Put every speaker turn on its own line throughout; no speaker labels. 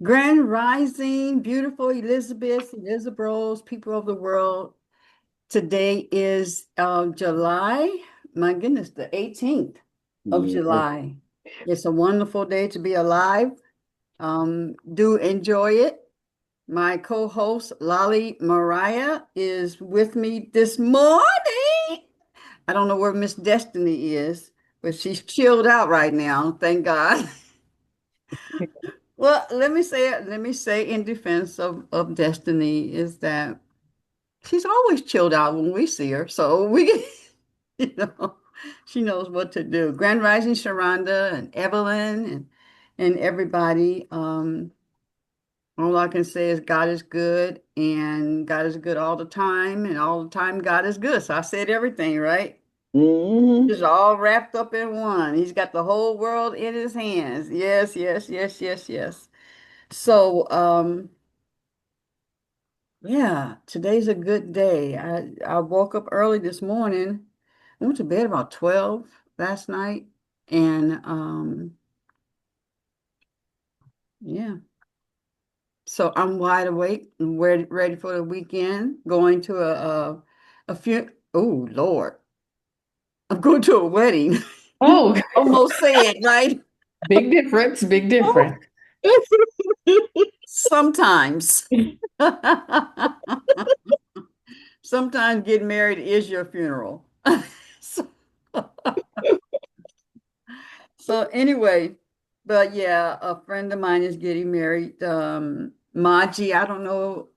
Grand Rising, beautiful Elizabeths, people of the world. Today is July, my goodness, the 18th of
Yeah.
July. It's a wonderful day to be alive. Do enjoy it. My co-host, Lolly Mariah, is with me this morning. I don't know where Miss Destiny is, but she's chilled out right now, thank God. Well, let me say in defense of Destiny is that she's always chilled out when we see her. So we you know, she knows what to do. Grand Rising Sharonda and Evelyn and everybody. All I can say is God is good and God is good all the time, and all the time God is good. So I said everything, right?
hmm
It's all wrapped up in one. He's got the whole world in his hands. Yes, yes, yes, yes, yes. So, yeah, today's a good day. I woke up early this morning. I went to bed about 12 last night, and yeah. So I'm wide awake and ready for the weekend. Going to a few. Oh Lord, I'm going to a wedding. You
Oh,
almost say it right.
big difference, big difference.
Sometimes. Sometimes getting married is your funeral. So, so anyway, but yeah, a friend of mine is getting married. Maji, I don't know.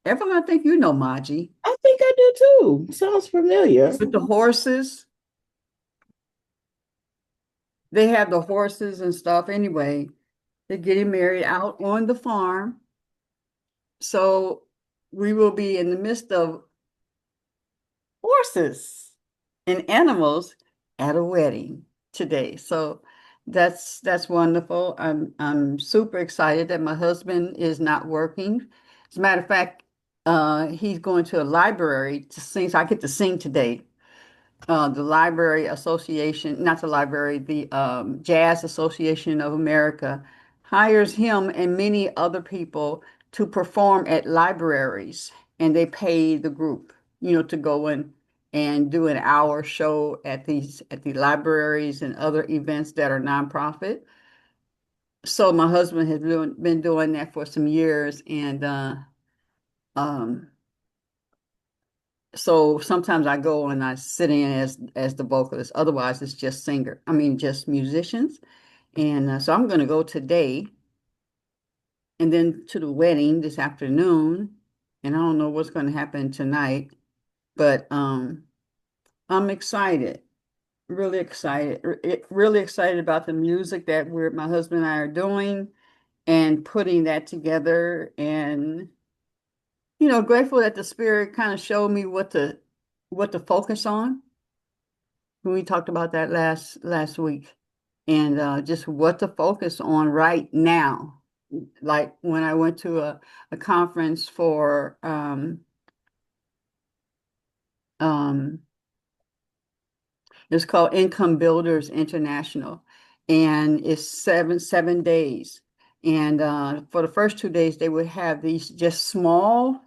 Evelyn, I think you know Maji.
I think I do too. Sounds familiar.
With the horses, they have the horses and stuff. Anyway, they're getting married out on the farm. So we will be in the midst of horses and animals at a wedding today. So that's wonderful. I'm super excited that my husband is not working. As a matter of fact, he's going to a library to sing. So I get to sing today. The Library Association, not the library, the Jazz Association of America hires him and many other people to perform at libraries, and they pay the group, to go in and do an hour show at the libraries and other events that are nonprofit. So my husband has been doing that for some years, and um, so sometimes I go and I sit in as the vocalist. Otherwise, it's just singer. I mean, just musicians. And so I'm going to go today and then to the wedding this afternoon. And I don't know what's going to happen tonight, but I'm excited, really excited about the music that my husband and I are doing and putting that together. And grateful that the spirit kind of showed me what to focus on. We talked about that last week, and just what to focus on right now. Like when I went to a conference for um, it's called Income Builders International, and it's seven days. And for the first 2 days, they would have these just small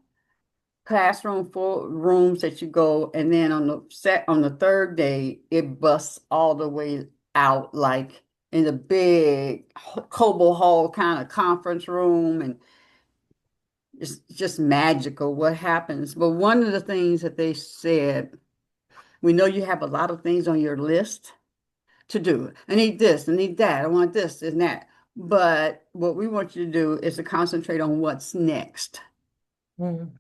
classroom full rooms that you go, and then on the third day it busts all the way out, like in the big Cobo Hall kind of conference room, and it's just magical what happens. But one of the things that they said, we know you have a lot of things on your list to do. I need this, I need that, I want this and that, but what we want you to do is to concentrate on
Mhm.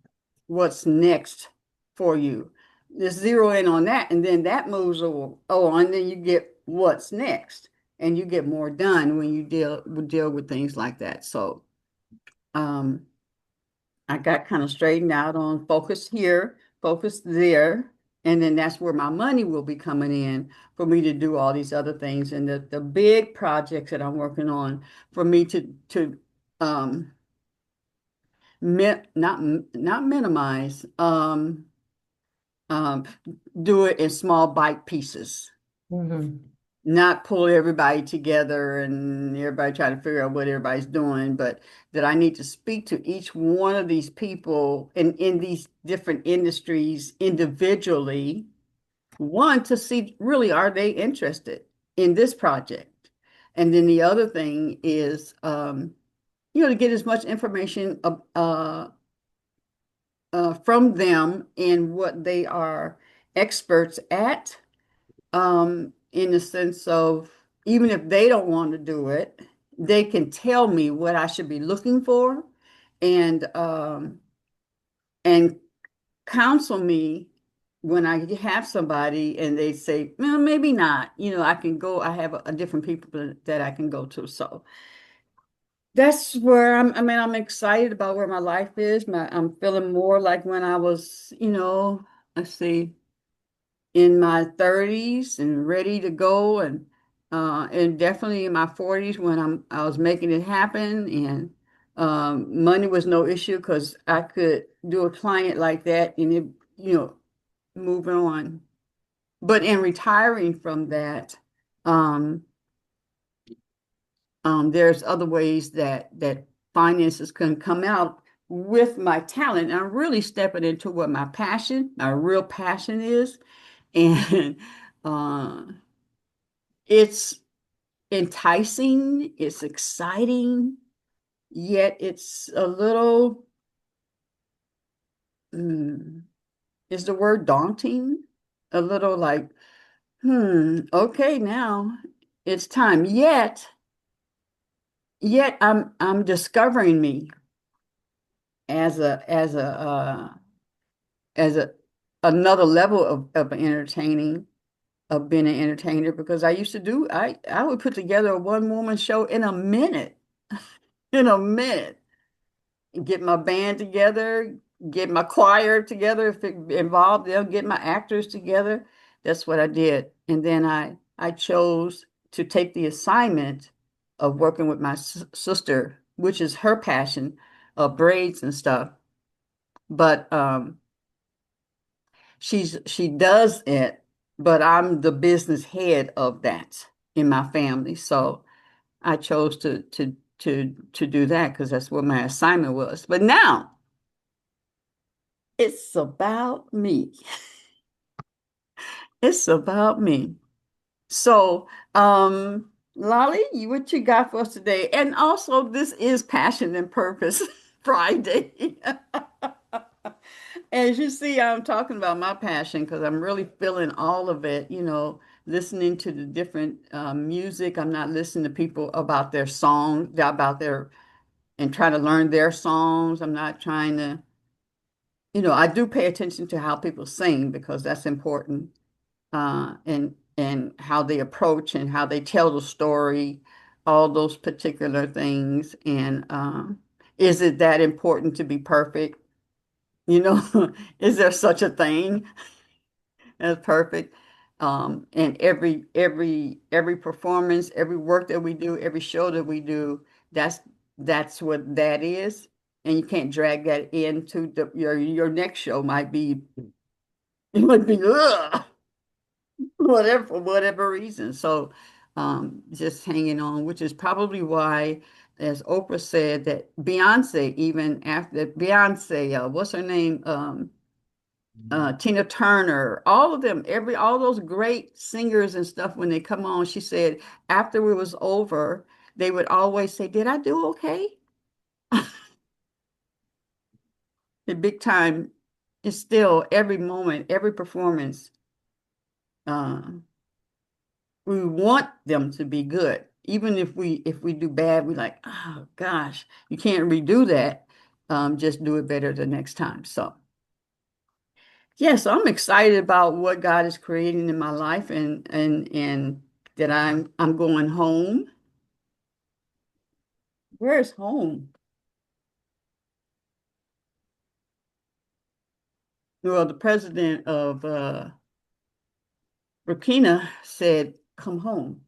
what's next for you. Just zero in on that, and then that moves over. Oh, and then you get what's next, and you get more done when you deal with things like that. So, um, I got kind of straightened out on focus here, focus there, and then that's where my money will be coming in for me to do all these other things and the big projects that I'm working on for me to um, not minimize. Um, do it in small bite pieces.
Mhm.
not pull everybody together and everybody try to figure out what everybody's doing, but that I need to speak to each one of these people in these different industries individually. One, to see really are they interested in this project? And then the other thing is, to get as much information from them in what they are experts at, in the sense of even if they don't want to do it, they can tell me what I should be looking for and and counsel me when I have somebody and they say, well, maybe not. I can go, I have a different people that I can go to. So that's where I'm excited about where my life is. I'm feeling more like when I was, let's see, in my 30s and ready to go and definitely in my 40s when I was making it happen and money was no issue because I could do a client like that and it, you know, moving on. But in retiring from that, um, there's other ways that finances can come out with my talent. And I'm really stepping into what my real passion is. And uh, it's enticing, it's exciting, yet it's a little, mm, is the word daunting? A little like, okay, now it's time. Yet I'm discovering me as a another level of entertaining, of being an entertainer because I used to do I would put together a one woman show in a minute, in a minute, get my band together, get my choir together if it involved them, get my actors together. That's what I did. And then I chose to take the assignment of working with my sister, which is her passion of braids and stuff. But she does it, but I'm the business head of that in my family. So I chose to do that because that's what my assignment was. But now it's about me. It's about me. So, Lolly, what you got for us today? And also, this is Passion and Purpose Friday. As you see, I'm talking about my passion because I'm really feeling all of it, listening to the different music. I'm not listening to people about their song, about their, and trying to learn their songs. I'm not trying to, I do pay attention to how people sing because that's important, and how they approach and how they tell the story, all those particular things. And is it that important to be perfect? Is there such a thing as perfect? And every performance, every work that we do, every show that we do, that's that's what that is. And you can't drag that into your next show might be it might be ugh, whatever for whatever reason. So just hanging on, which is probably why, as Oprah said, that Beyonce, even after Beyonce, what's her name? Tina Turner, all of them, all those great singers and stuff, when they come on, she said after it was over, they would always say, "Did I do okay?" The big time is still every moment, every performance. Uh, we want them to be good. Even if we do bad, we like, oh gosh, you can't redo that. Just do it better the next time. So yeah, so I'm excited about what God is creating in my life and that I'm going home. Where's home? Well, the president of Burkina said, come home,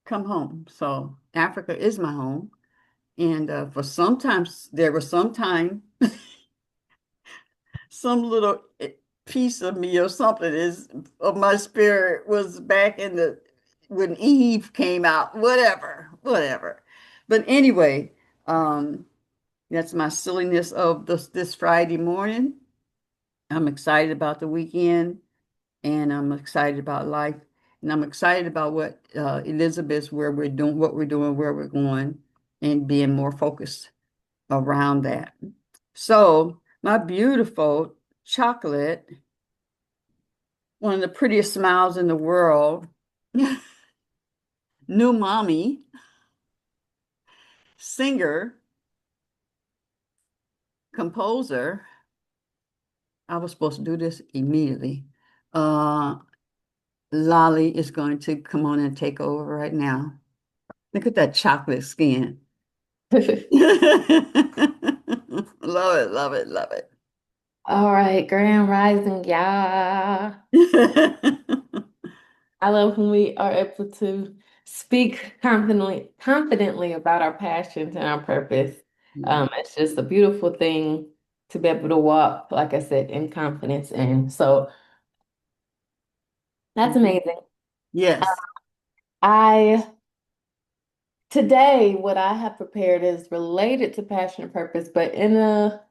come home. So Africa is my home. And for sometimes there was some time, some little piece of me or something is of my spirit was back in the when Eve came out, whatever, whatever. But anyway, that's my silliness of this Friday morning. I'm excited about the weekend, and I'm excited about life, and I'm excited about what Elizabeth's where we're doing, what we're doing, where we're going, and being more focused around that. So, my beautiful chocolate, one of the prettiest smiles in the world, new mommy, singer, composer. I was supposed to do this immediately. Uh, Lolly is going to come on and take over right now. Look at that chocolate skin. Love it, love it, love
All right, Grand Rising, yeah.
it.
I love when we are able to speak confidently about our passions and our purpose. It's just a beautiful thing to be able to walk, like I said, in confidence. And so that's amazing.
Yes.
I Today, what I have prepared is related to passion and purpose, but in a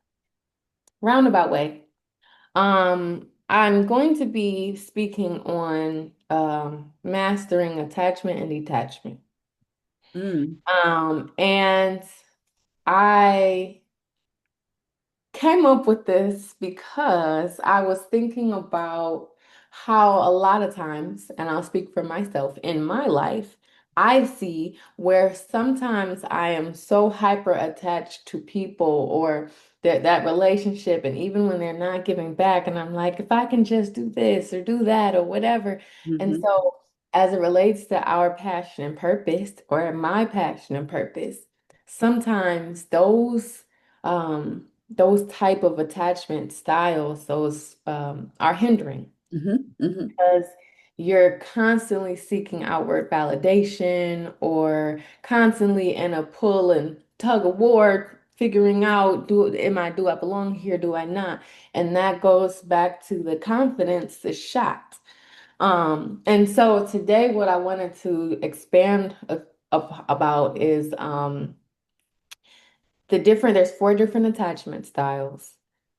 roundabout way. I'm going to be speaking on mastering attachment and detachment.
Mm,
And I came up with this because I was thinking about how a lot of times, and I'll speak for myself in my life, I see where sometimes I am so hyper attached to people or that relationship, and even when they're not giving back, and I'm like, if I can just do this or do that or whatever. And
hmm
so, as it relates to our passion and purpose, or my passion and purpose, sometimes those type of attachment styles, those are hindering
hmm
because you're constantly seeking outward validation or constantly in a pull and tug of war, figuring out, do I belong here? Do I not? And that goes back to the confidence is shot. And so today what I wanted to expand about is there's four different attachment styles,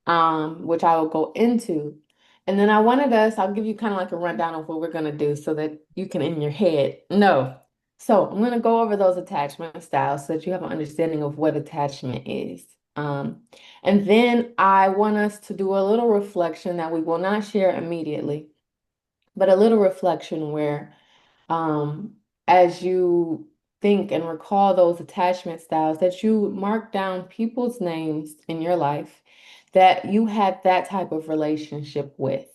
which I will go into. And then I'll give you kind of like a rundown of what we're going to do so that you can in your head know. So I'm going to go over those attachment styles so that you have an understanding of what attachment is. Um, and then I want us to do a little reflection that we will not share immediately, but a little reflection where um, as you think and recall those attachment styles, that you mark down people's names in your life that you had that type of relationship with.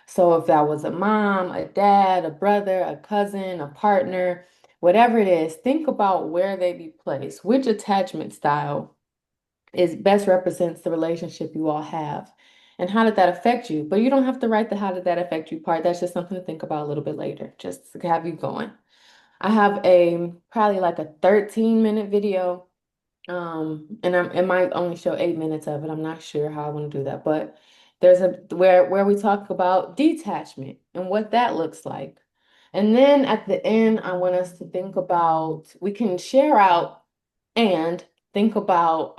So if that was a mom, a dad, a brother, a cousin, a partner, whatever it is, think about where they be placed, which attachment style is best represents the relationship you all have. And how did that affect you? But you don't have to write the how did that affect you part. That's just something to think about a little bit later, just to have you going. I have a probably like a 13-minute video. And it might only show 8 minutes of it. I'm not sure how I want to do that, but there's a where we talk about detachment and what that looks like. And then at the end, I want us to think about we can share out and think about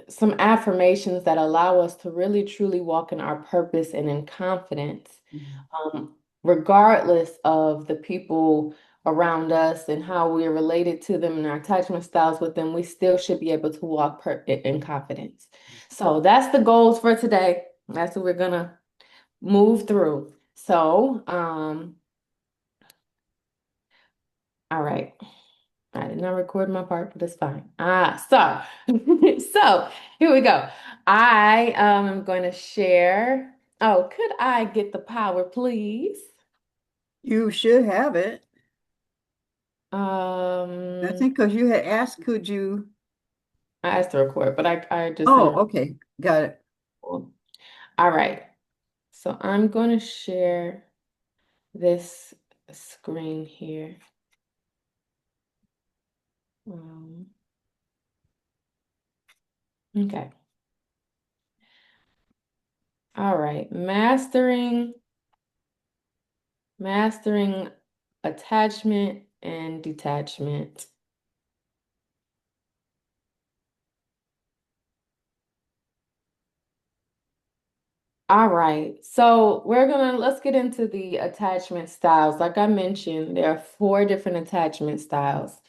some affirmations that allow us to really truly walk in our purpose and in confidence, regardless of the people around us and how we're related to them and our attachment styles with them, we still should be able to walk in confidence. So that's the goals for today. That's what we're gonna move through. So, all right. I did not record my part, but it's fine. So here we go. I am going to share. Oh, could I get the power, please?
You should have it. I
Um,
think because you had asked, could you?
I asked to record, but I just
Oh,
am.
okay. Got it.
All right. So I'm going to share this screen here. Um, okay. All right. Mastering attachment and detachment. All right, so let's get into the attachment styles. Like I mentioned, there are four different attachment styles.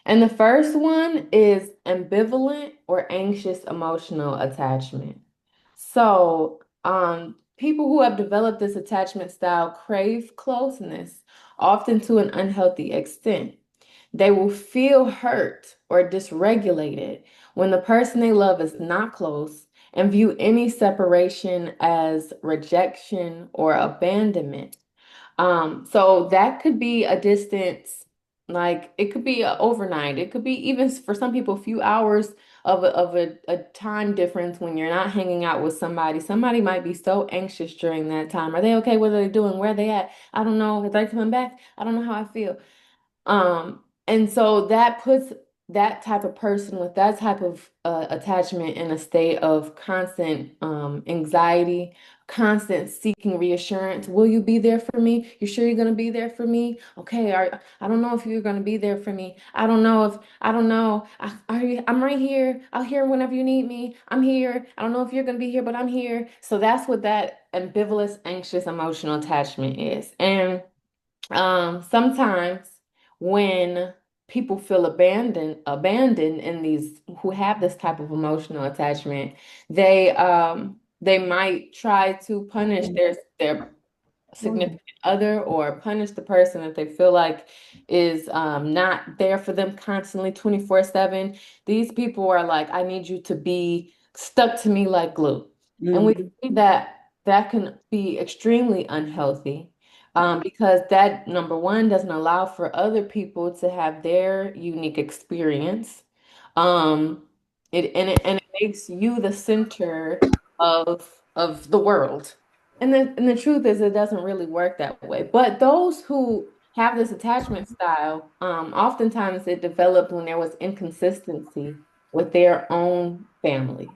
And the first one is ambivalent or anxious emotional attachment. So, people who have developed this attachment style crave closeness, often to an unhealthy extent. They will feel hurt or dysregulated when the person they love is not close and view any separation as rejection or abandonment. So that could be a distance, like it could be overnight. It could be even for some people, a few hours of a time difference when you're not hanging out with somebody. Somebody might be so anxious during that time. Are they okay? What are they doing? Where are they at? I don't know. Are they coming back? I don't know how I feel. And so that puts that type of person with that type of attachment in a state of constant anxiety, constant seeking reassurance. Will you be there for me? You sure you're going to be there for me? Okay, I don't know if you're going to be there for me. I don't know. I'm right here. I'll hear whenever you need me. I'm here. I don't know if you're going to be here, but I'm here. So that's what that ambivalent, anxious, emotional attachment is. And sometimes when people feel abandoned in these who have this type of emotional attachment, they might try to punish their significant other or punish the person that they feel like is not there for them constantly 24/7. These people are like, I need you to be stuck to me like glue. And we
Mhm.
see that that can be extremely unhealthy because that, number one, doesn't allow for other people to have their unique experience. Um, it makes you the center of the world. And the truth is, it doesn't really work that way. But those who have this attachment style, oftentimes it developed when there was inconsistency with their own family.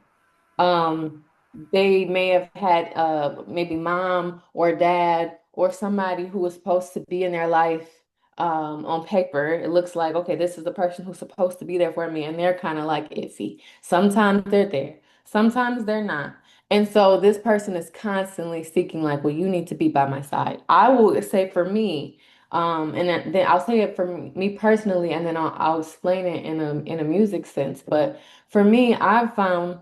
They may have had maybe mom or dad or somebody who was supposed to be in their life on paper. It looks like, okay, this is the person who's supposed to be there for me, and they're kind of like iffy. Sometimes they're there, sometimes they're not. And so this person is constantly seeking, like, well, you need to be by my side. I will say for me, and then I'll say it for me personally, and then I'll explain it in a music sense. But for me, I've found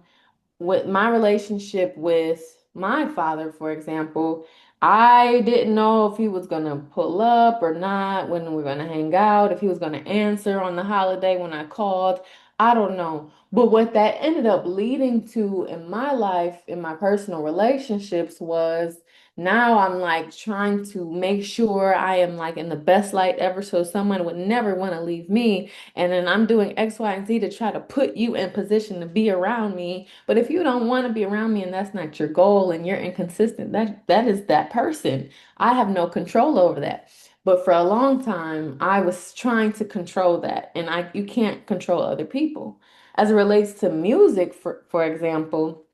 with my relationship with my father, for example, I didn't know if he was gonna pull up or not, when we are gonna hang out, if he was gonna answer on the holiday when I called. I don't know. But what that ended up leading to in my life, in my personal relationships, was now I'm like trying to make sure I am like in the best light ever so someone would never want to leave me. And then I'm doing X, Y, and Z to try to put you in position to be around me. But if you don't want to be around me and that's not your goal and you're inconsistent, that is that person. I have no control over that. But for a long time, I was trying to control that, and you can't control other people. As it relates to music, for example,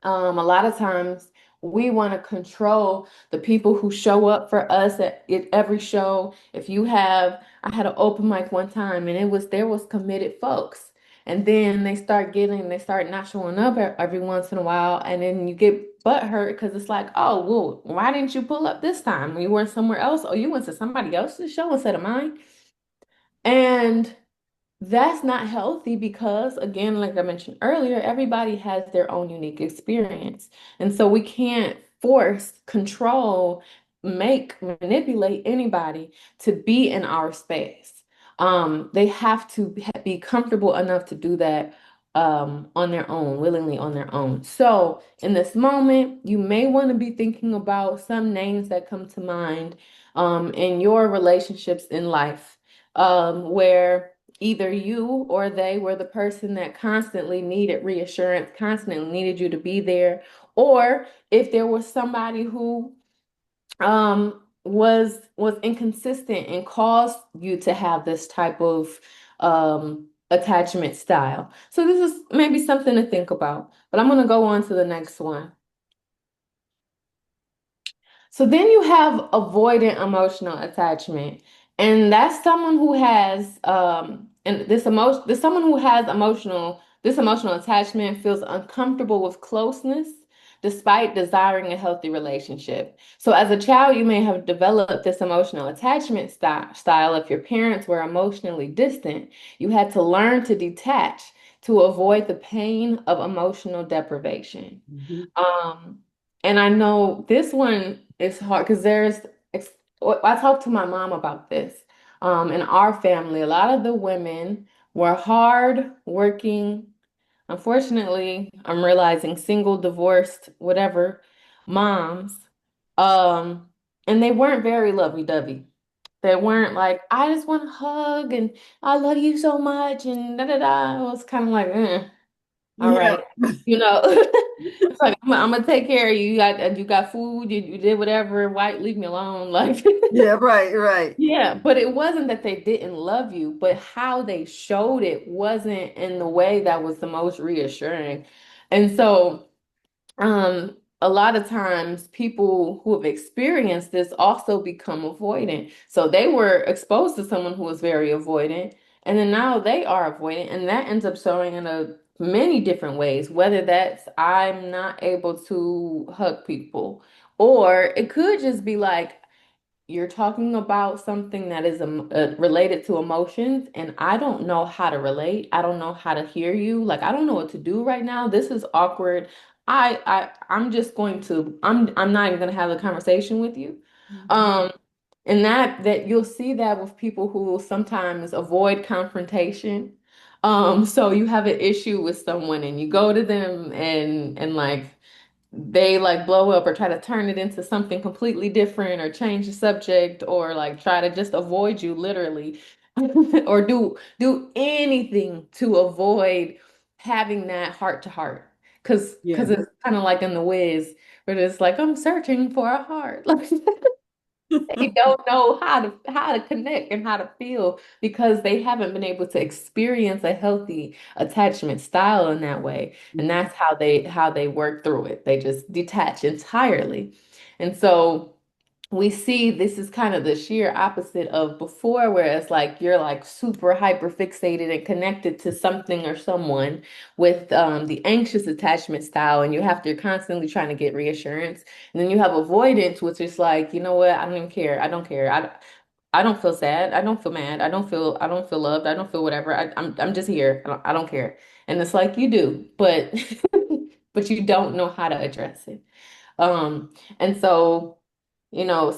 a lot of times we want to control the people who show up for us at every show. If you have, I had an open mic one time and there was committed folks. And then they start not showing up every once in a while. And then you get butthurt because it's like, oh, well, why didn't you pull up this time? You were somewhere else, or you went to somebody else's show instead of mine. And that's not healthy because, again, like I mentioned earlier, everybody has their own unique experience. And so we can't force, control, manipulate anybody to be in our space. They have to be comfortable enough to do that on their own, willingly on their own. So in this moment, you may want to be thinking about some names that come to mind in your relationships in life, where either you or they were the person that constantly needed reassurance, constantly needed you to be there, or if there was somebody who was inconsistent and caused you to have this type of attachment style. So this is maybe something to think about. But I'm going to go on to the next one. So then you have avoidant emotional attachment. And that's someone who has and this someone who has emotional attachment feels uncomfortable with closeness despite desiring a healthy relationship. So as a child, you may have developed this emotional attachment style. If your parents were emotionally distant, you had to learn to detach to avoid the pain of emotional deprivation.
Mhm.
Um, and I know this one is hard because I talked to my mom about this. In our family, a lot of the women were hard working. Unfortunately, I'm realizing single, divorced, whatever, moms. Um, and they weren't very lovey-dovey. They weren't like, I just want to hug and I love you so much and da da da. It was kind of like, all
Yeah.
right, you know. It's like I'm gonna take care of you. You got food. You did whatever. Why leave me alone? Like,
Yeah, right, right.
yeah. But it wasn't that they didn't love you, but how they showed it wasn't in the way that was the most reassuring. And so. A lot of times people who have experienced this also become avoidant. So they were exposed to someone who was very avoidant, and then now they are avoidant, and that ends up showing in a many different ways, whether that's I'm not able to hug people, or it could just be like you're talking about something that is related to emotions, and I don't know how to relate. I don't know how to hear you. Like I don't know what to do right now. This is awkward. I'm just going to I'm not even going to have a conversation with you.
Mhm.
Um, and that you'll see that with people who sometimes avoid confrontation. So you have an issue with someone and you go to them and like they like blow up or try to turn it into something completely different or change the subject or like try to just avoid you literally or do anything to avoid having that heart to heart because
Yeah.
it's kind of like in the Wiz where it's like I'm searching for a heart like they don't know how to connect and how to feel because they haven't been able to experience a healthy attachment style in that way. And that's how they work through it. They just detach entirely. And so we see this is kind of the sheer opposite of before, where it's like you're like super hyper fixated and connected to something or someone with the anxious attachment style, and you're constantly trying to get reassurance. And then you have avoidance, which is like, you know what, I don't even care. I don't care. I don't feel sad. I don't feel mad. I don't feel loved. I don't feel whatever. I'm just here. I don't care. And it's like you do, but but you don't know how to address it. And so,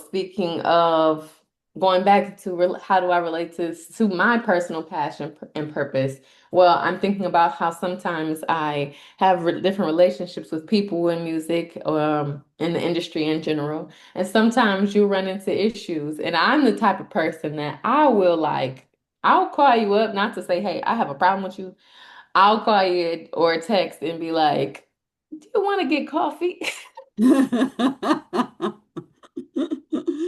speaking of going back to how do I relate to my personal passion and purpose? Well, I'm thinking about how sometimes I have different relationships with people in music, in the industry in general, and sometimes you run into issues. And I'm the type of person that I'll call you up, not to say, hey, I have a problem with you. I'll call you or text and be like, do you want to get coffee?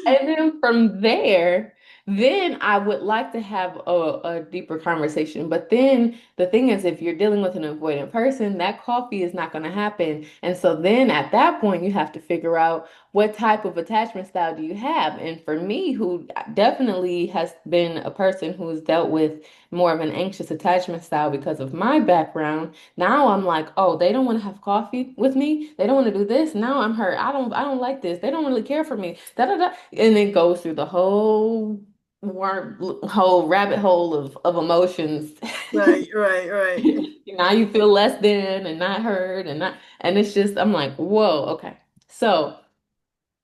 And then from there, then I would like to have a deeper conversation. But then the thing is, if you're dealing with an avoidant person, that coffee is not going to happen. And so then at that point, you have to figure out what type of attachment style do you have. And for me, who definitely has been a person who's dealt with more of an anxious attachment style because of my background, now I'm like, oh, they don't want to have coffee with me. They don't want to do this. Now I'm hurt. I don't like this. They don't really care for me. Da da da. And it goes through the whole rabbit hole of emotions.
Right, right, right.
Now you feel less than and not heard and it's just I'm like, whoa, okay. So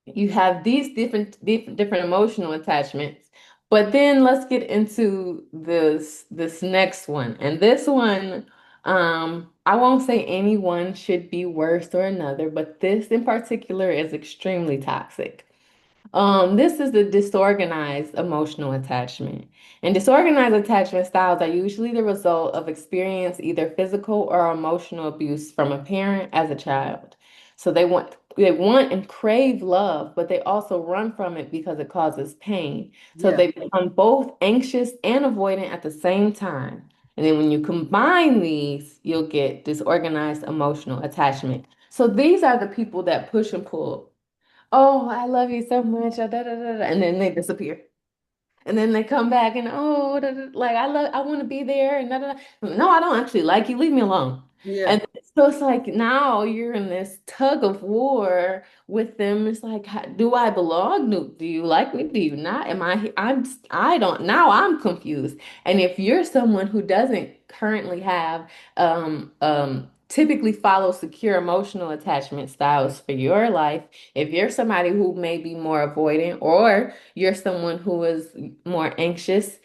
you have these different emotional attachments. But then let's get into this next one. And this one, I won't say anyone should be worse or another, but this in particular is extremely toxic. This is the disorganized emotional attachment. And disorganized attachment styles are usually the result of experience either physical or emotional abuse from a parent as a child. So they want and crave love, but they also run from it because it causes pain. So
Yeah.
they become both anxious and avoidant at the same time. And then when you combine these, you'll get disorganized emotional attachment. So these are the people that push and pull. Oh, I love you so much. Da, da, da, da. And then they disappear. And then they come back and oh, da, da, like I want to be there and da, da, da. No, I don't actually like you. Leave me alone.
Yeah.
And so it's like now you're in this tug of war with them. It's like, do I belong? Do you like me? Do you not? Am I? I don't. Now I'm confused. And if you're someone who doesn't currently have, typically follow secure emotional attachment styles for your life, if you're somebody who may be more avoidant or you're someone who is more anxious,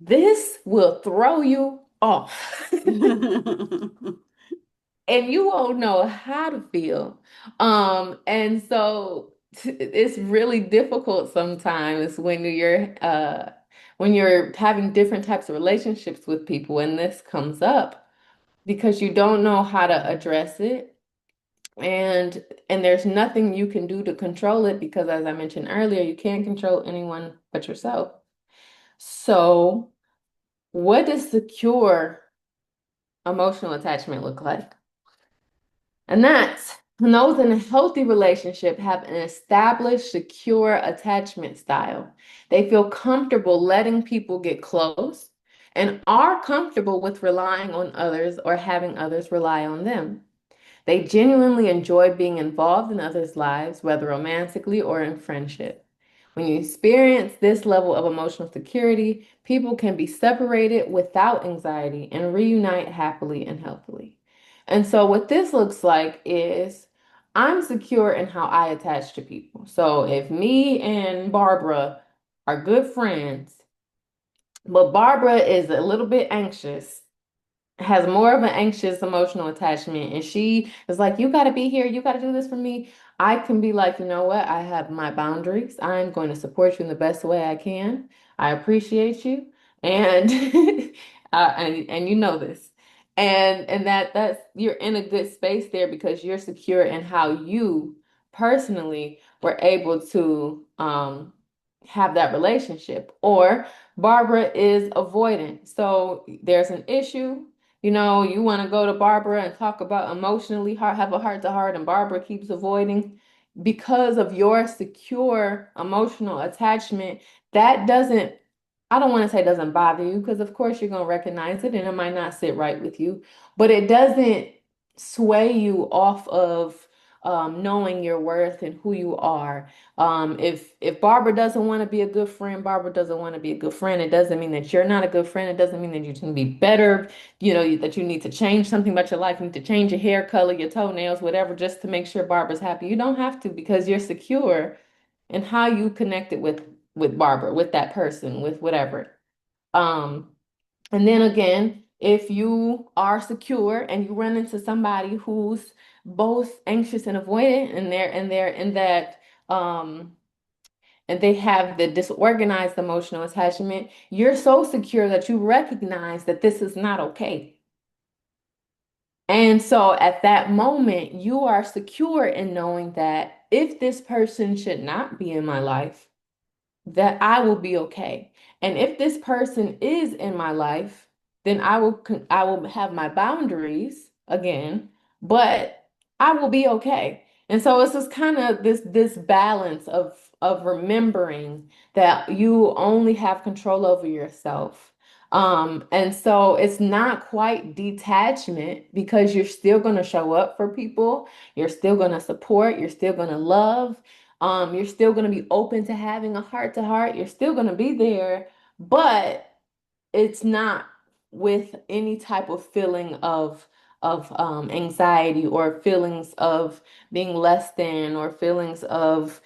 this will throw you off. And you won't know how to feel. And so it's really difficult sometimes when you're having different types of relationships with people and this comes up because you don't know how to address it. And there's nothing you can do to control it because as I mentioned earlier, you can't control anyone but yourself. So, what does secure emotional attachment look like? And that's when those in a healthy relationship have an established, secure attachment style. They feel comfortable letting people get close and are comfortable with relying on others or having others rely on them. They genuinely enjoy being involved in others' lives, whether romantically or in friendship. When you experience this level of emotional security, people can be separated without anxiety and reunite happily and healthily. And so, what this looks like is I'm secure in how I attach to people. So, if me and Barbara are good friends, but Barbara is a little bit anxious, has more of an anxious emotional attachment and she is like, you got to be here, you got to do this for me. I can be like, you know what, I have my boundaries, I'm going to support you in the best way I can, I appreciate you, and and you know this, and that's you're in a good space there because you're secure in how you personally were able to have that relationship. Or Barbara is avoidant, so there's an issue, you want to go to Barbara and talk about emotionally, have a heart to heart, and Barbara keeps avoiding because of your secure emotional attachment. That doesn't, I don't want to say it doesn't bother you because, of course, you're going to recognize it and it might not sit right with you, but it doesn't sway you off of knowing your worth and who you are. If Barbara doesn't want to be a good friend, Barbara doesn't want to be a good friend. It doesn't mean that you're not a good friend. It doesn't mean that you can be better, that you need to change something about your life. You need to change your hair color, your toenails, whatever, just to make sure Barbara's happy. You don't have to because you're secure in how you connected with Barbara, with that person, with whatever. Um, and then again, if you are secure and you run into somebody who's both anxious and avoidant, and they're in that and they have the disorganized emotional attachment, you're so secure that you recognize that this is not okay. And so at that moment, you are secure in knowing that if this person should not be in my life, that I will be okay. And if this person is in my life, then I will have my boundaries again, but I will be okay. And so it's just kind of this balance of remembering that you only have control over yourself. And so it's not quite detachment because you're still going to show up for people, you're still going to support, you're still going to love, you're still going to be open to having a heart to heart. You're still going to be there, but it's not with any type of feeling of anxiety or feelings of being less than or feelings of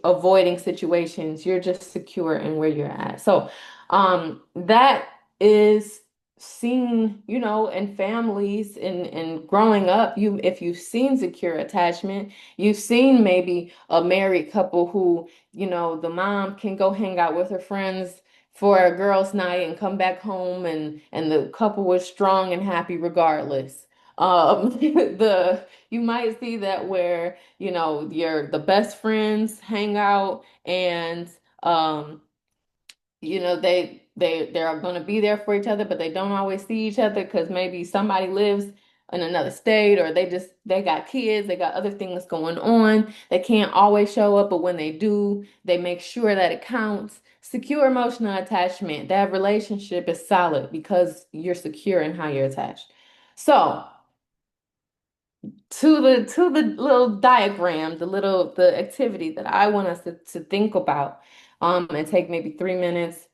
avoiding situations. You're just secure in where you're at. So that is seen, in families and growing up. If you've seen secure attachment, you've seen maybe a married couple who, the mom can go hang out with her friends for a girls' night and come back home, and the couple was strong and happy regardless. The you might see that where, the best friends hang out and they are going to be there for each other, but they don't always see each other because maybe somebody lives in another state, or they got kids, they got other things going on. They can't always show up, but when they do, they make sure that it counts. Secure emotional attachment, that relationship is solid because you're secure in how you're attached. So, to the little diagram, the activity that I want us to think about, and take maybe 3 minutes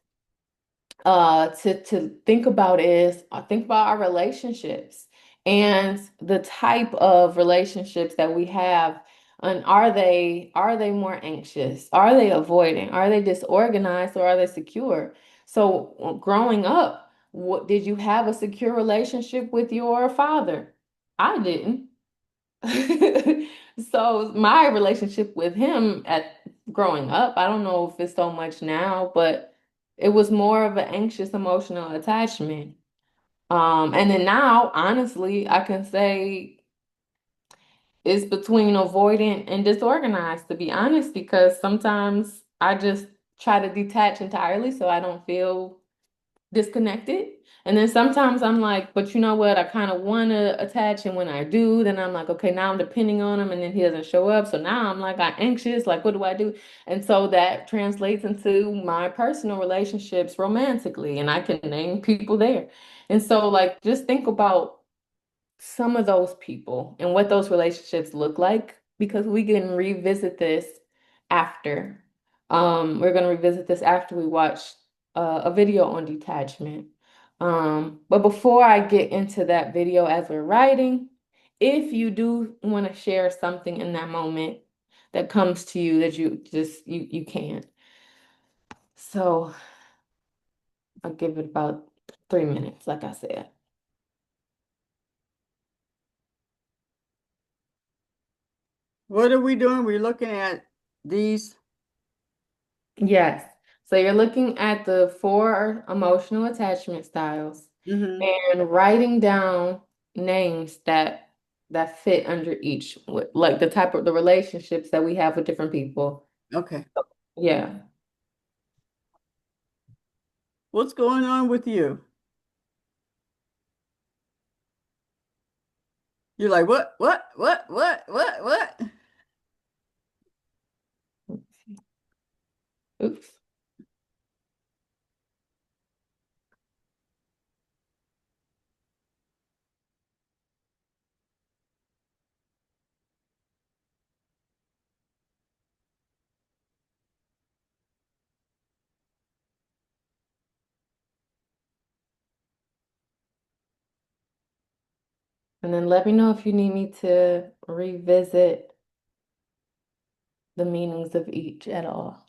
to think about is think about our relationships and the type of relationships that we have, and are they more anxious, are they avoiding, are they disorganized, or are they secure? So growing up, what did you have a secure relationship with your father? I didn't. So my relationship with him at growing up, I don't know if it's so much now, but it was more of an anxious emotional attachment. And then now, honestly, I can say it's between avoidant and disorganized, to be honest, because sometimes I just try to detach entirely so I don't feel disconnected. And then sometimes I'm like, but you know what? I kind of want to attach. And when I do, then I'm like, okay, now I'm depending on him. And then he doesn't show up. So now I'm like, I'm anxious. Like, what do I do? And so that translates into my personal relationships romantically. And I can name people there. And so, like, just think about some of those people and what those relationships look like, because we can revisit this after. We're going to revisit this after we watch a video on detachment. But before I get into that video as we're writing, if you do want to share something in that moment that comes to you that you can't. So I'll give it about 3 minutes, like I said.
What are we doing? We're looking at these.
Yes. So you're looking at the four emotional attachment styles
Hmm.
and writing down names that fit under each, like the type of the relationships that we have with different people.
Okay.
Yeah.
What's going on with you? You're like, what?
Oops. And then let me know if you need me to revisit the meanings of each at all.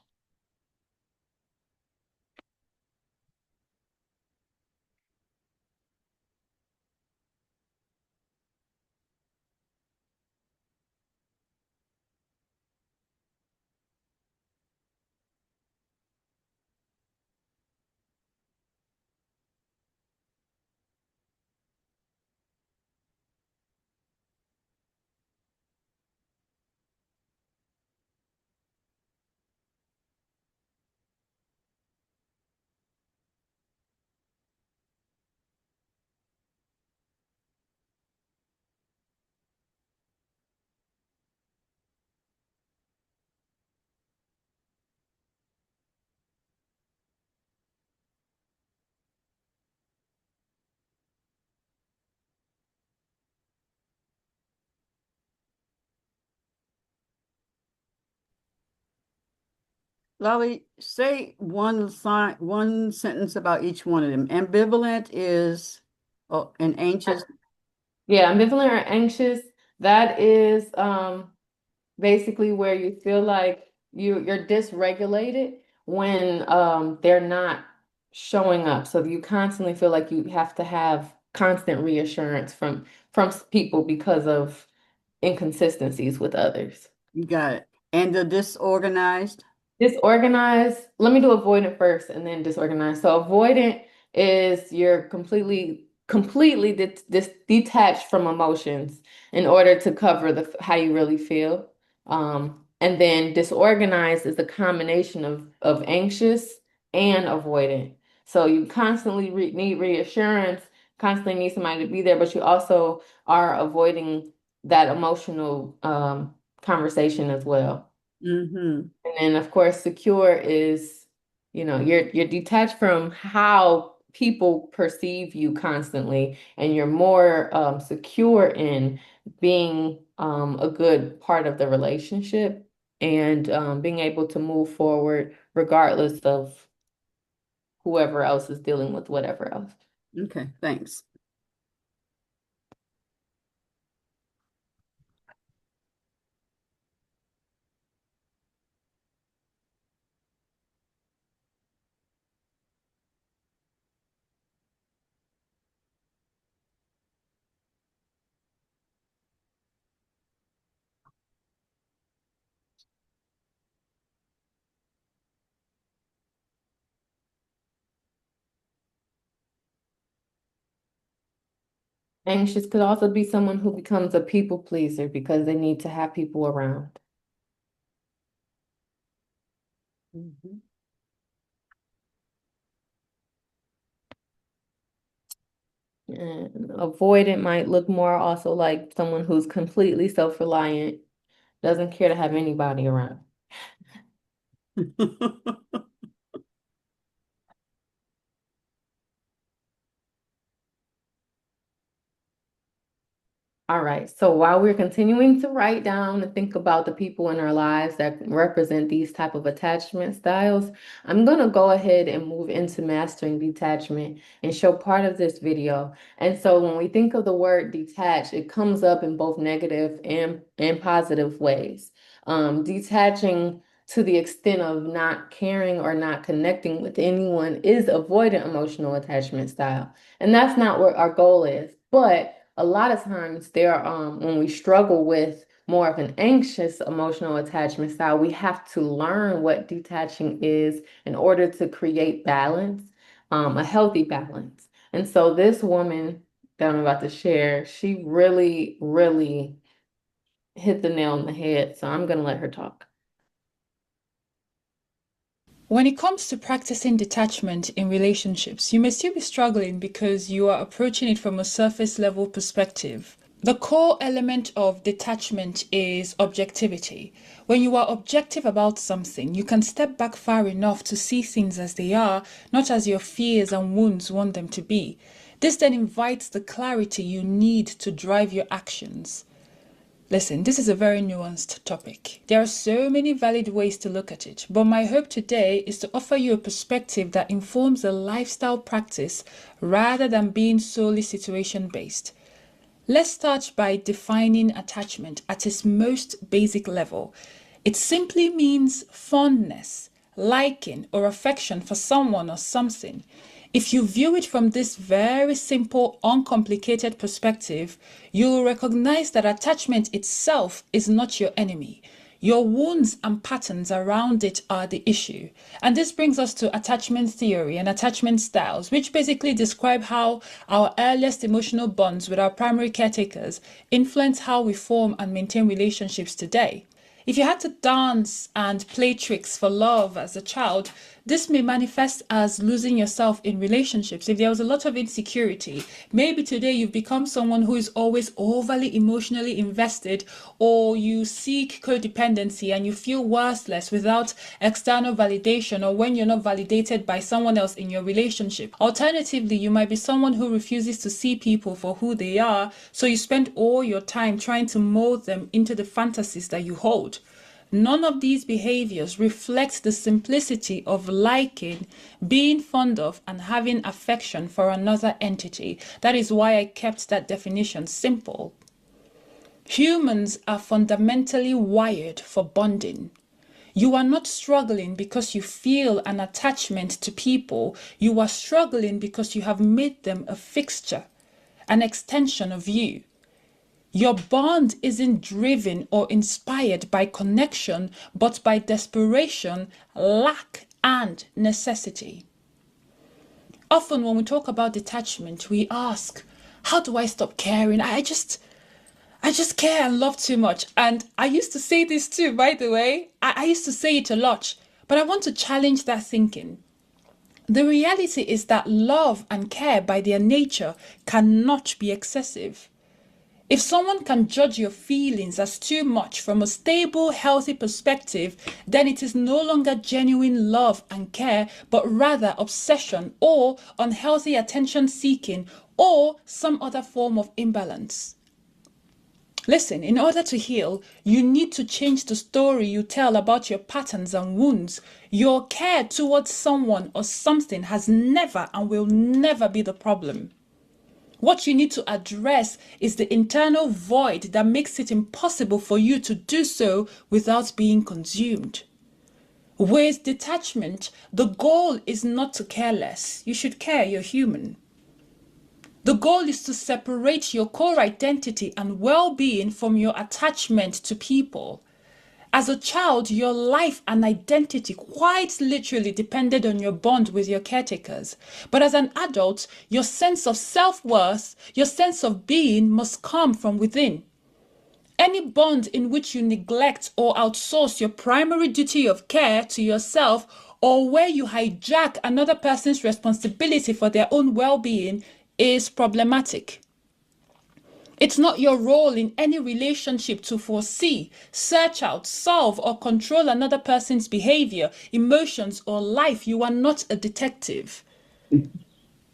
Lolly, say one sentence about each one of them. Ambivalent is, oh, and anxious.
Yeah, ambivalent or anxious, that is basically where you feel like you're dysregulated when they're not showing up. So you constantly feel like you have to have constant reassurance from people because of inconsistencies with others.
You got it. And the disorganized.
Disorganized, let me do avoidant first and then disorganized. So avoidant is you're completely detached from emotions in order to cover the how you really feel. And then disorganized is a combination of anxious and avoidant. So you constantly need reassurance constantly need somebody to be there, but you also are avoiding that emotional conversation as well.
Mm-hmm.
And then of course secure is, you're detached from how people perceive you constantly, and you're more secure in being a good part of the relationship, and being able to move forward regardless of whoever else is dealing with whatever else.
Okay, thanks.
Anxious could also be someone who becomes a people pleaser because they need to have people around.
Mhm.
And avoidant might look more also like someone who's completely self-reliant, doesn't care to have anybody around. All right. So while we're continuing to write down and think about the people in our lives that represent these type of attachment styles, I'm going to go ahead and move into mastering detachment and show part of this video. And so when we think of the word detach, it comes up in both negative and positive ways. Detaching to the extent of not caring or not connecting with anyone is avoidant emotional attachment style. And that's not what our goal is. But a lot of times there when we struggle with more of an anxious emotional attachment style, we have to learn what detaching is in order to create balance, a healthy balance. And so this woman that I'm about to share, she really, really hit the nail on the head. So I'm going to let her talk.
When it comes to practicing detachment in relationships, you may still be struggling because you are approaching it from a surface level perspective. The core element of detachment is objectivity. When you are objective about something, you can step back far enough to see things as they are, not as your fears and wounds want them to be. This then invites the clarity you need to drive your actions. Listen, this is a very nuanced topic. There are so many valid ways to look at it, but my hope today is to offer you a perspective that informs a lifestyle practice rather than being solely situation based. Let's start by defining attachment at its most basic level. It simply means fondness, liking, or affection for someone or something. If you view it from this very simple, uncomplicated perspective, you will recognize that attachment itself is not your enemy. Your wounds and patterns around it are the issue. And this brings us to attachment theory and attachment styles, which basically describe how our earliest emotional bonds with our primary caretakers influence how we form and maintain relationships today. If you had to dance and play tricks for love as a child, this may manifest as losing yourself in relationships. If there was a lot of insecurity, maybe today you've become someone who is always overly emotionally invested, or you seek codependency and you feel worthless without external validation, or when you're not validated by someone else in your relationship. Alternatively, you might be someone who refuses to see people for who they are, so you spend all your time trying to mold them into the fantasies that you hold. None of these behaviors reflect the simplicity of liking, being fond of, and having affection for another entity. That is why I kept that definition simple. Humans are fundamentally wired for bonding. You are not struggling because you feel an attachment to people. You are struggling because you have made them a fixture, an extension of you. Your bond isn't driven or inspired by connection, but by desperation, lack, and necessity. Often, when we talk about detachment, we ask, how do I stop caring? I just care and love too much. And I used to say this too, by the way. I used to say it a lot. But I want to challenge that thinking. The reality is that love and care by their nature cannot be excessive. If someone can judge your feelings as too much from a stable, healthy perspective, then it is no longer genuine love and care, but rather obsession or unhealthy attention seeking or some other form of imbalance. Listen, in order to heal, you need to change the story you tell about your patterns and wounds. Your care towards someone or something has never and will never be the problem. What you need to address is the internal void that makes it impossible for you to do so without being consumed. With detachment, the goal is not to care less. You should care, you're human. The goal is to separate your core identity and well-being from your attachment to people. As a child, your life and identity quite literally depended on your bond with your caretakers. But as an adult, your sense of self-worth, your sense of being must come from within. Any bond in which you neglect or outsource your primary duty of care to yourself, or where you hijack another person's responsibility for their own well-being, is problematic. It's not your role in any relationship to foresee, search out, solve, or control another person's behavior, emotions, or life. You are not a detective.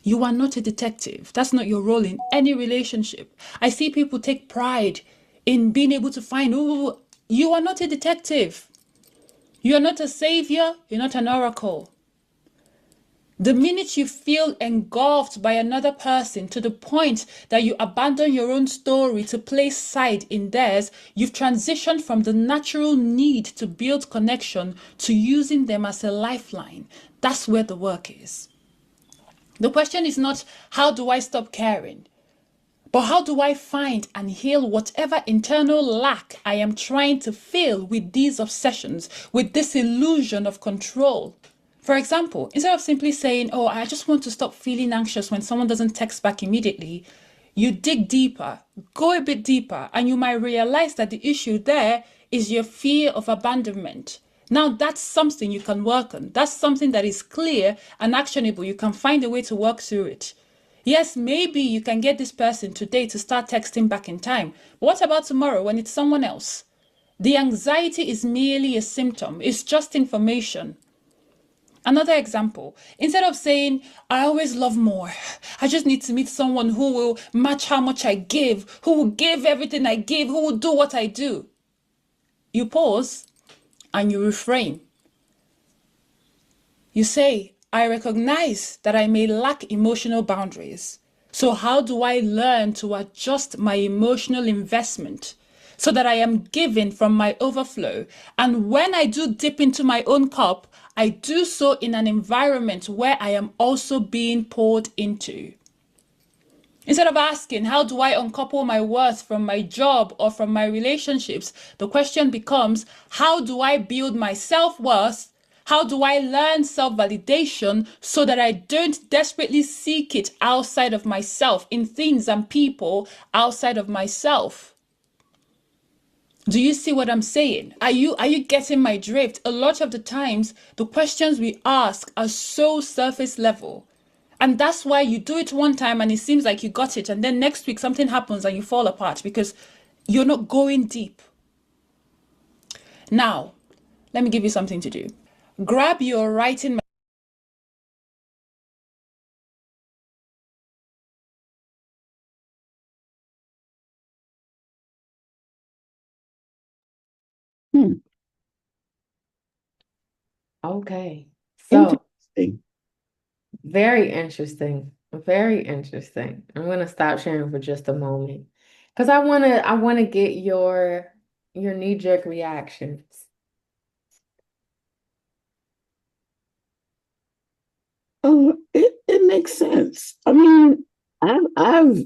You are not a detective. That's not your role in any relationship. I see people take pride in being able to find, oh, you are not a detective. You are not a savior. You're not an oracle. The minute you feel engulfed by another person to the point that you abandon your own story to place side in theirs, you've transitioned from the natural need to build connection to using them as a lifeline. That's where the work is. The question is not, how do I stop caring? But how do I find and heal whatever internal lack I am trying to fill with these obsessions, with this illusion of control? For example, instead of simply saying, oh, I just want to stop feeling anxious when someone doesn't text back immediately, you dig deeper, go a bit deeper, and you might realize that the issue there is your fear of abandonment. Now, that's something you can work on. That's something that is clear and actionable. You can find a way to work through it. Yes, maybe you can get this person today to start texting back in time. But what about tomorrow when it's someone else? The anxiety is merely a symptom. It's just information. Another example, instead of saying, I always love more, I just need to meet someone who will match how much I give, who will give everything I give, who will do what I do. You pause and you refrain. You say, I recognize that I may lack emotional boundaries. So how do I learn to adjust my emotional investment so that I am giving from my overflow? And when I do dip into my own cup, I do so in an environment where I am also being poured into. Instead of asking, how do I uncouple my worth from my job or from my relationships? The question becomes, how do I build my self-worth? How do I learn self-validation so that I don't desperately seek it outside of myself, in things and people outside of myself? Do you see what I'm saying? Are you getting my drift? A lot of the times, the questions we ask are so surface level. And that's why you do it one time and it seems like you got it. And then next week something happens and you fall apart because you're not going deep. Now, let me give you something to do. Grab your writing.
Hmm.
Okay. So
Interesting.
very interesting. Very interesting. I'm gonna stop sharing for just a moment. Because I wanna get your knee-jerk reactions.
Oh, it makes sense. I mean, I've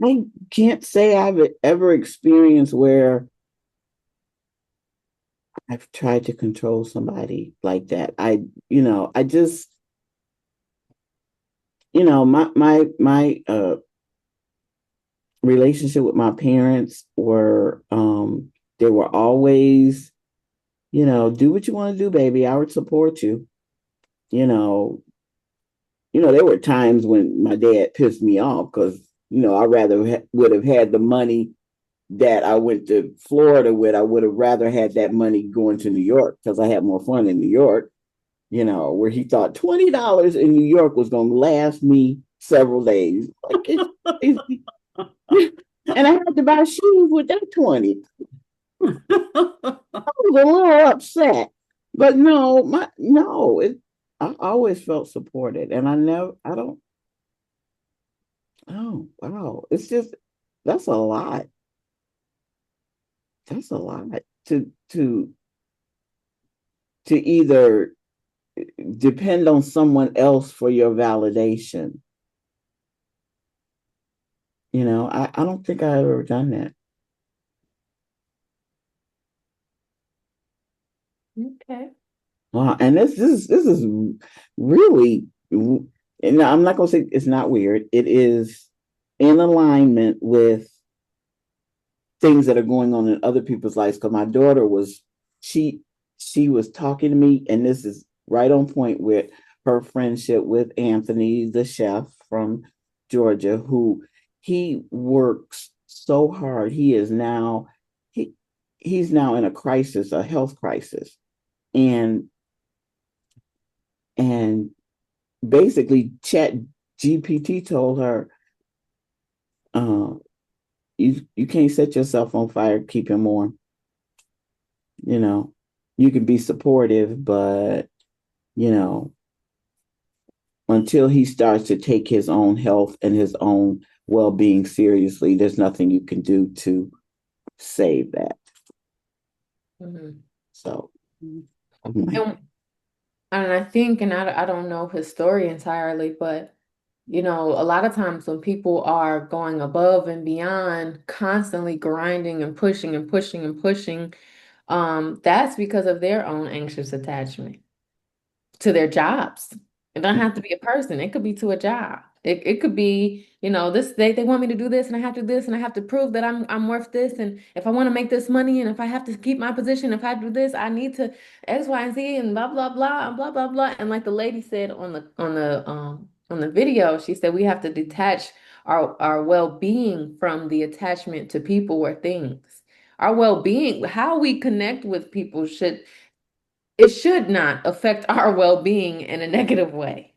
I can't say I've ever experienced where I've tried to control somebody like that. I just, my relationship with my parents were, they were always, do what you want to do, baby. I would support you.
you know, there were times when my dad pissed me off because, I rather would have had the money that I went to Florida with. I would have rather had that money going to New York because I had more fun in New York, where he thought $20 in New York was going to last me several days. Like it's crazy. And I had to buy shoes with that 20. I was a little upset. But I always felt supported. And I don't, oh, wow. It's just, that's a lot. That's a lot to either depend on someone else for your validation. I don't think I've ever done that.
Okay.
Wow, and this is really, and I'm not gonna say it's not weird. It is in alignment with things that are going on in other people's lives. Because my daughter she she was talking to me, and this is right on point with her friendship with Anthony, the chef from Georgia, who he works so hard. He he's now in a crisis, a health crisis, and and basically Chat GPT told her, uh, you can't set yourself on fire, keep him warm. You know, you can be supportive, but you know, until he starts to take his own health and his own well-being seriously, there's nothing you can do to save that.
Mm-hmm.
So I'm like,
And I think, and I don't know his story entirely, but a lot of times when people are going above and beyond, constantly grinding and pushing and pushing and pushing, that's because of their own anxious attachment to their jobs. It don't have to be a person. It could be to a job. It could be, this they want me to do this and I have to do this and I have to prove that I'm worth this. And if I want to make this money and if I have to keep my position, if I do this, I need to X, Y, and Z and blah, blah, blah, and blah, blah, blah. And like the lady said on the video, she said we have to detach our well-being from the attachment to people or things. Our well-being, how we connect with people should not affect our well-being in a negative way.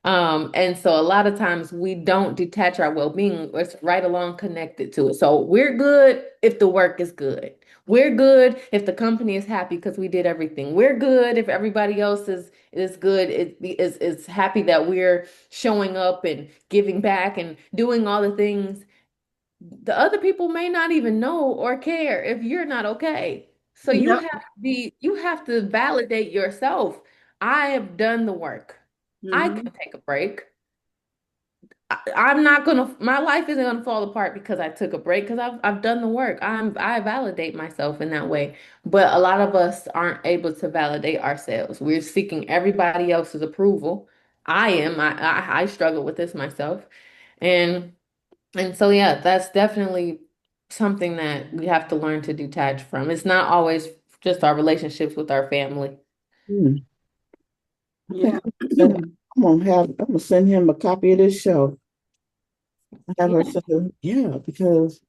And so a lot of times we don't detach our well-being, it's right along connected to it. So we're good if the work is good. We're good if the company is happy because we did everything. We're good if everybody else is good, is happy that we're showing up and giving back and doing all the things. The other people may not even know or care if you're not okay. So
Yep.
you have to validate yourself. I have done the work. I
Hmm.
can take a break. I'm not gonna, my life isn't gonna fall apart because I took a break because I've done the work. I validate myself in that way. But a lot of us aren't able to validate ourselves. We're seeking everybody else's approval. I am. I struggle with this myself. And and so, yeah, that's definitely something that we have to learn to detach from. It's not always just our relationships with our family.
hmm, I think
Yeah.
I'm gonna send him a copy of this show. Have her
Yeah.
send him, yeah, because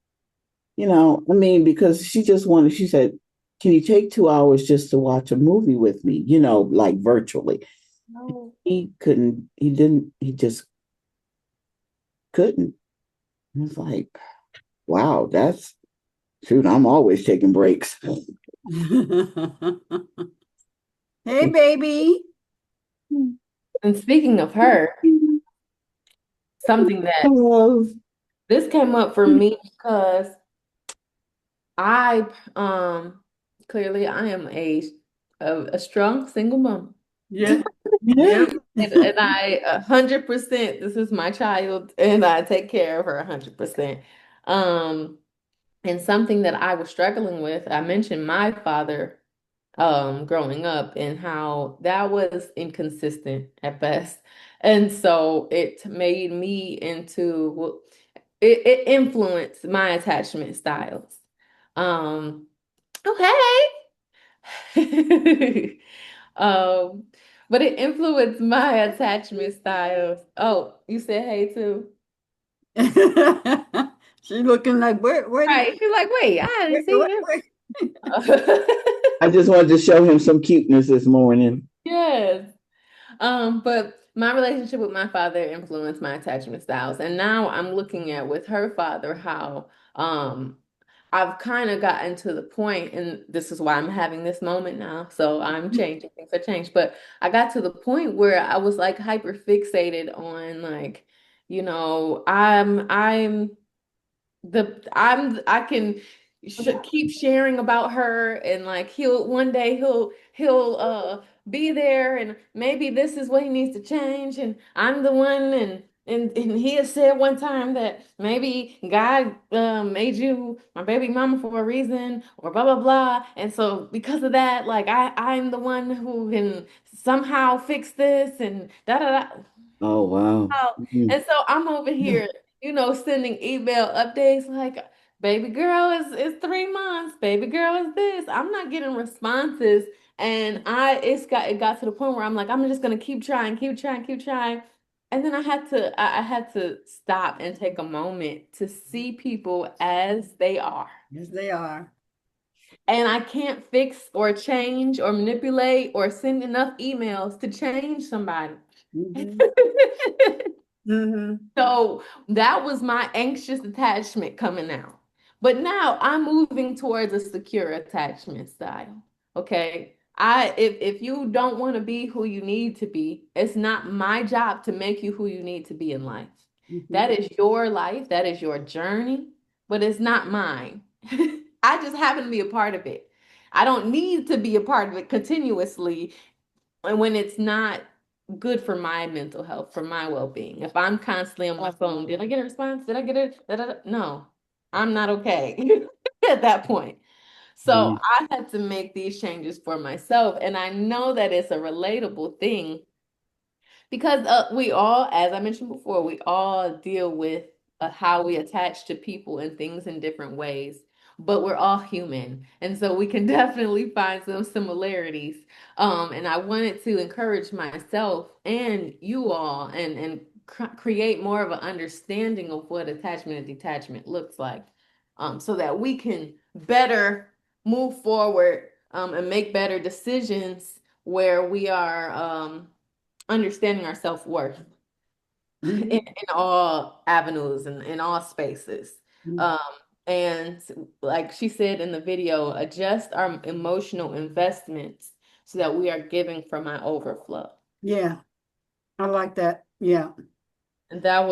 I mean, because she said, can you take 2 hours just to watch a movie with me, like virtually?
No.
He couldn't, he just couldn't. I was like, wow, that's, shoot, I'm always taking breaks.
Hey, baby.
And speaking of her, something that
Love.
this came up for me because I clearly I am a strong single mom.
Yeah. Yep.
And I 100%, this is my child, and I take care of her 100%. Um, and something that I was struggling with, I mentioned my father growing up and how that was inconsistent at best. And so it made me into, well, it influenced my attachment styles. Um, okay. Um, But it influenced my attachment styles. Oh, you said hey too.
She looking like where did
Right. She's like, wait, I
where,
didn't see
where?
him.
I just wanted to show him some cuteness this morning.
Yes. But my relationship with my father influenced my attachment styles. And now I'm looking at with her father how I've kind of gotten to the point, and this is why I'm having this moment now. So I'm changing, things have changed. But I got to the point where I was like hyper fixated on like, I can keep sharing about her, and like he'll one day he'll be there, and maybe this is what he needs to change, and I'm the one, and he has said one time that maybe God made you my baby mama for a reason, or blah blah blah, and so because of that, like I'm the one who can somehow fix this and da da da.
Oh wow.
Oh,
Mhm.
and so I'm over here, sending email updates like, baby girl is 3 months, baby girl is this. I'm not getting responses. And it got to the point where I'm like, I'm just gonna keep trying, keep trying, keep trying. And then I had to stop and take a moment to see people as they are.
Yes, they are.
And I can't fix or change or manipulate or send enough emails to change somebody.
Hmm. Hmm.
So that was my anxious attachment coming out. But now I'm moving towards a secure attachment style. Okay. If you don't want to be who you need to be, it's not my job to make you who you need to be in life.
Hmm.
That is your life, that is your journey, but it's not mine. I just happen to be a part of it. I don't need to be a part of it continuously and when it's not good for my mental health, for my well-being. If I'm constantly on my phone, did I get a response? Did I get it? No, I'm not okay at that point. So
Right.
I had to make these changes for myself. And I know that it's a relatable thing because we all, as I mentioned before, we all deal with how we attach to people and things in different ways, but we're all human. And so we can definitely find some similarities. And I wanted to encourage myself and you all and create more of an understanding of what attachment and detachment looks like, so that we can better move forward, and make better decisions where we are understanding our self-worth in,
Hmm.
in all avenues and in all spaces. Um, and like she said in the video, adjust our emotional investments so that we are giving from our overflow.
Yeah, I like that. Yeah.
And that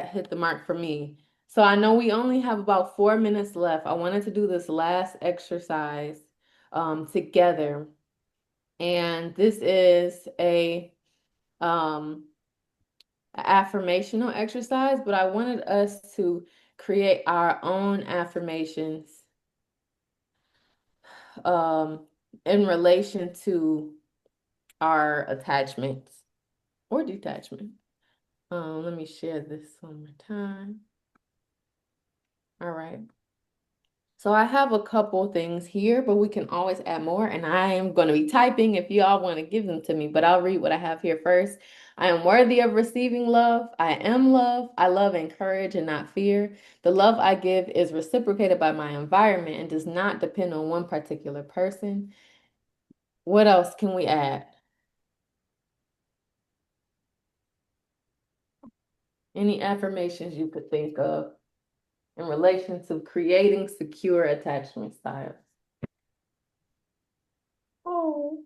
hit the mark for me. So I know we only have about 4 minutes left. I wanted to do this last exercise together. And this is um affirmational exercise, but I wanted us to create our own affirmations um, in relation to our attachments or detachment. Let me share this one more time. All right. So I have a couple things here, but we can always add more. And I am going to be typing if you all want to give them to me, but I'll read what I have here first. I am worthy of receiving love. I am love. I love and encourage and not fear. The love I give is reciprocated by my environment and does not depend on one particular person. What else can we add? Any affirmations you could think of in relation to creating secure attachment styles? Oh,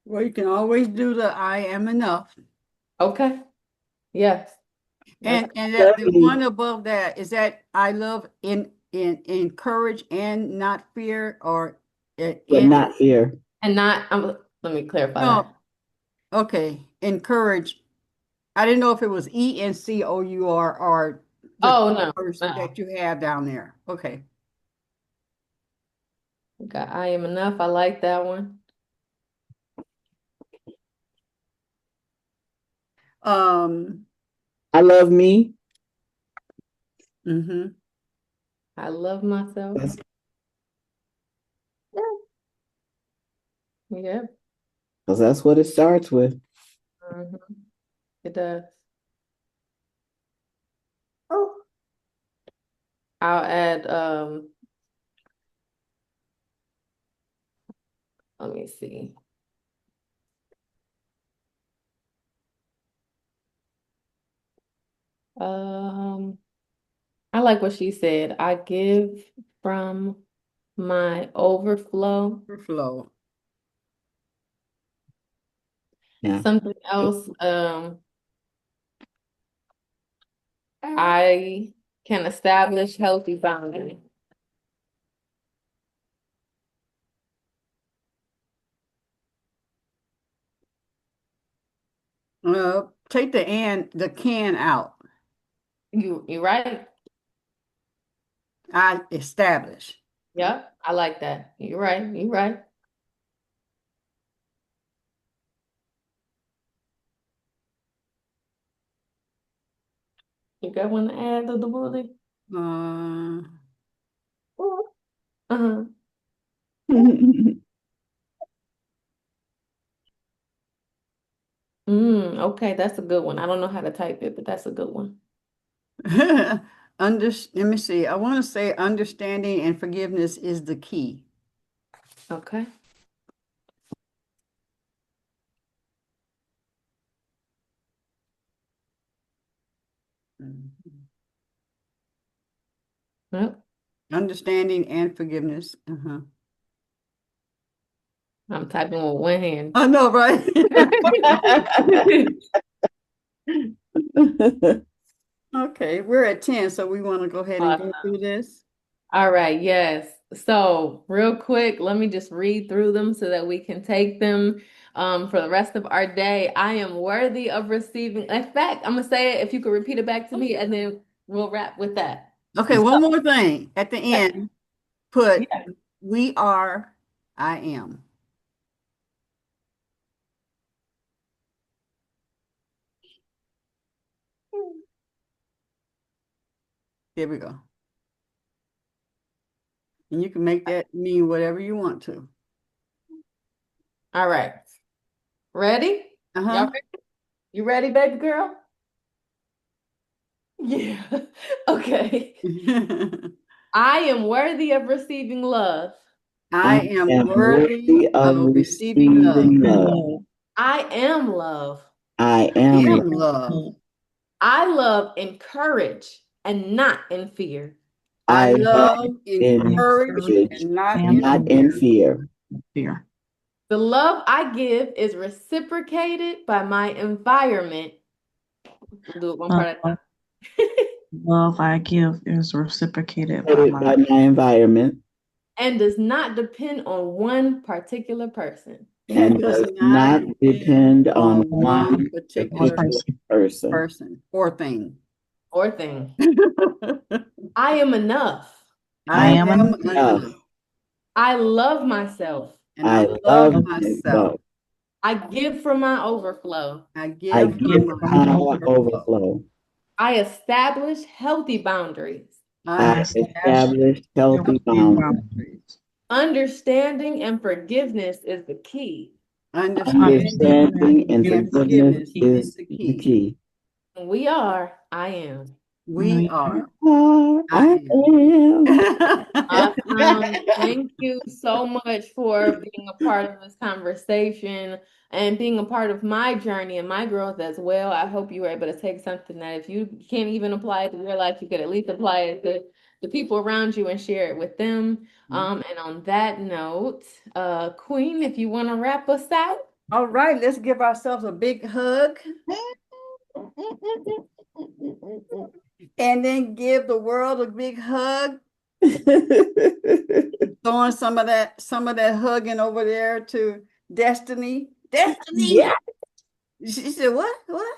Well, you can always do the I am enough.
okay. Yes. That's
And that the one
Lovely,
above that is that I love in encourage and not fear or
but
in
not fear.
and not, let me clarify
no,
that.
okay, encourage. I didn't know if it was ENCOUR or the
Oh, no,
first
no.
that you have down there. Okay.
Okay, I am enough. I like that one.
Um,
I love me.
mhm.
I love myself.
That's
Yeah. Yeah.
Because that's what it starts with.
Mhm. It does. Oh. I'll add let me see. Um I like what she said. I give from my overflow.
Overflow.
Yeah.
Something else, I can establish healthy boundaries.
Take the can out.
You right?
I establish.
Yep, I like that. You're right. You're right. You got one to add to the bully?
Uh,
Uh-huh. Okay, that's a good one. I don't know how to type it, but that's a good one.
let me see. I want to say understanding and forgiveness is the key.
Okay.
Mhm.
Yep.
Understanding and forgiveness. Uh-huh.
I'm typing with one hand.
I know, right? Okay, we're at 10, so we want to go ahead and go through
Awesome.
this.
All right, yes. So, real quick, let me just read through them so that we can take them for the rest of our day. I am worthy of receiving. In fact, I'm gonna say it if you could repeat it back to me, and then we'll wrap with that.
Okay, one more thing. At the end, put
Yeah.
we are, I am. Here we go. And you can make that mean whatever you want to.
All right. Ready? Y'all
Uh-huh.
ready? You ready, baby girl? Yeah. Okay. I am worthy of receiving love.
I
I am
am
worthy
worthy of
of receiving love.
receiving love.
I am love.
I
I
am
am
love.
love.
I love in courage and not in fear.
I
I love
love,
in
encourage,
courage,
and not in
not in
fear.
fear.
The love I give is reciprocated by my environment. Do it one part at a time.
Love I give is reciprocated by
Supported by
my
my environment
And does not depend on one particular person
And
and
does
does
not
not
depend
depend on
on
one
one particular
particular person.
person or thing.
or thing. I am enough.
I
I
am
am
Enough.
enough,
I love myself.
and I
I
love
love
myself.
myself.
I give from my overflow.
I
I
give
give
from
gift
my
from
my
my
overflow.
overflow.
I establish healthy boundaries.
I
I
I
establish
establish
establish healthy
healthy
healthy
boundaries.
boundaries.
boundaries.
Understanding and forgiveness is the key.
Understanding
Understanding
Understanding and
and
forgiveness
forgiveness
is
is
is
the
the
key.
key.
We are, I am.
We
we
are, I
I
am.
am.
Awesome. Thank you so much for being a part of this conversation and being a part of my journey and my growth as well. I hope you were able to take something that if you can't even apply it to your life, you could at least apply it to the people around you and share it with them. And on that note, Queen, if you want to wrap us out.
All right, let's give ourselves a big hug and then give the world a big hug. Throwing some of that hugging over there to Destiny.
Yeah.
Destiny. She said, what? What?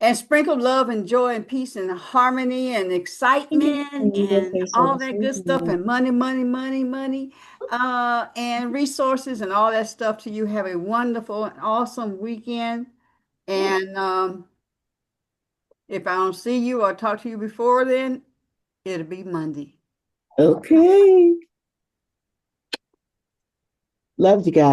And sprinkle love and joy and peace and harmony and excitement and all that good stuff and money, money, money, money, and resources and all that stuff to you. Have a wonderful and awesome weekend. And if I don't see you or talk to you before then, it'll be Monday.
Okay. Love you guys.